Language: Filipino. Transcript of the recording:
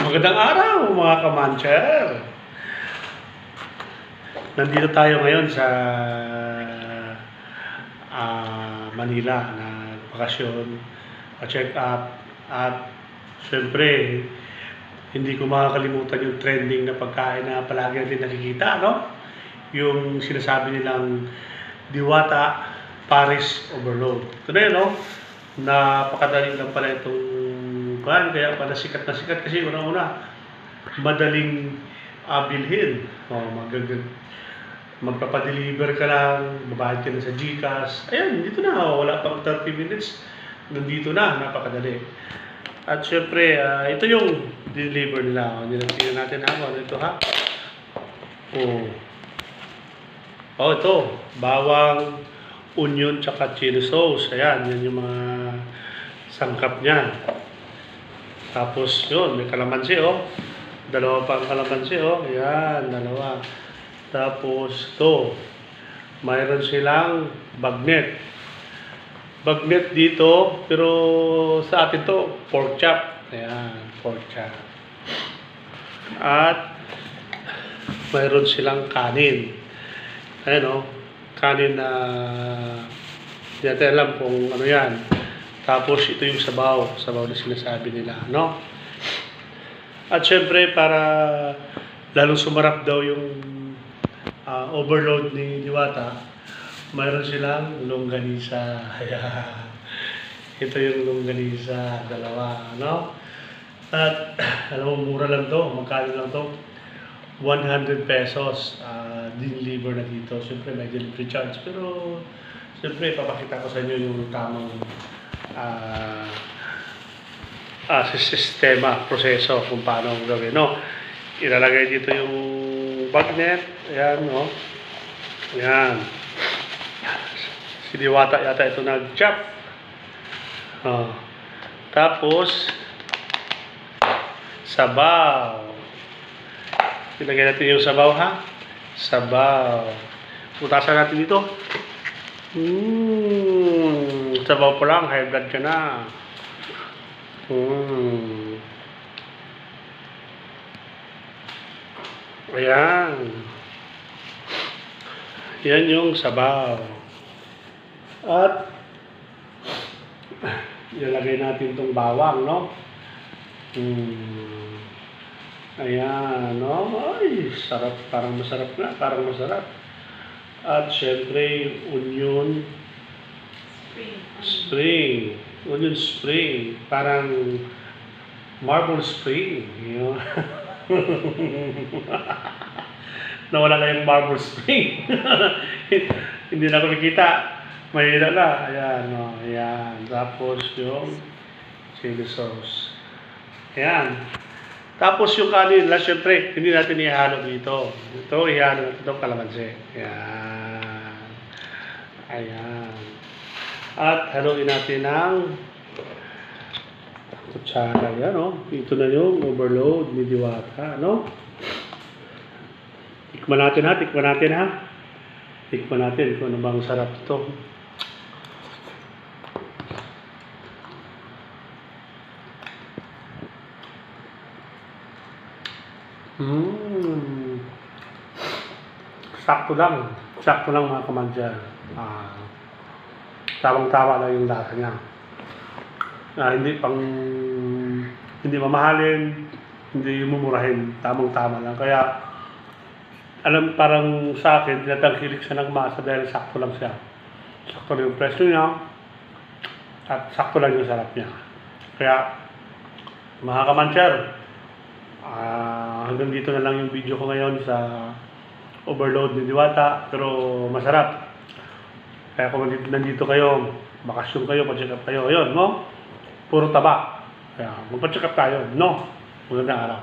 Magandang araw mga kamancher. Nandito tayo ngayon sa Manila na bakasyon, check up at syempre hindi ko makakalimutan yung trending na pagkain na palagi natin nakikita, no? Yung sinasabi nilang Diwata Paris Overload. Ito na yun, no? Napakadali lang pala itong kaya pala sikat na sikat kasi una-una madaling bilhin. Magpapadeliver ka lang, babayad ka na sa GCash. Ayan, dito na, wala pang 30 minutes. Nandito na, napakadali. At syempre, ito yung deliver nila. Tingnan natin ano ito ha. Ito, bawang, onion, tsaka chili sauce. Ayan, yan yung mga sangkap niya. Tapos yun, may kalamansi dalawa pang kalamansi ayan, dalawa. Tapos to, mayroon silang bagnet dito, pero sa atin to pork chop, ayan, pork chop. At mayroon silang kanin, ayan kanin na hindi natin alam kung ano yan. Tapos ito yung sabaw na sinasabi nila, no? At syempre para lalong sumarap daw yung overload ni Diwata, mayroon silang longganisa. Ito yung longganisa, dalawa, no? At alam mo, mura lang to, magkano lang to? 100 pesos deliver na dito. Syempre may delivery charge, pero syempre papakita ko sa inyo yung tamang sistema, proseso kung paano gawin, no? Ilalagay dito yung bagnet, ayan, no? Ayan. Si Diwata yata ito nag-chop. Tapos sabaw. Ilagay natin yung sabaw, ha? Sabaw. Putasan natin dito. Sabaw po lang, high blood ka na. Ayan. Yan yung sabaw. At ilalagay natin itong bawang, no? Ayan, no? Ay, sarap. Parang masarap na. Parang masarap. At syempre, onion spring. Onion spring. Parang marble spring. You know? Nawala na yung marble spring. Hindi na ako nakita. Mahina na. Ayan, no? Ayan. Tapos yung chili sauce. Ayan. Tapos yung kanin, syempre, hindi natin ihalo dito. Ito, ihalo natin itong kalamansi. Ayan. Ayan. At haluin natin ng kutsara. Ayan, ito na yung overload ni Diwata, no? Tikman natin, ha? Tikman natin kung ano bang sarap ito. Sakto lang mga kamadyan. Tamang-tama lang yung lasa niya. Hindi mamahalin, hindi mumurahin, tamang-tama lang. Kaya parang sa akin, tinatangkilik siya ng masa dahil sakto lang siya. Sakto lang yung presyo niya at sakto lang yung sarap niya. Kaya mga kamancher, hanggang dito na lang yung video ko ngayon sa overload ni Diwata, pero masarap. Kaya kung nandito kayo, bakasyon kayo, pa-check up kayo, ayun, no? Puro taba. Kaya magpa-check up tayo, no? Magandang araw.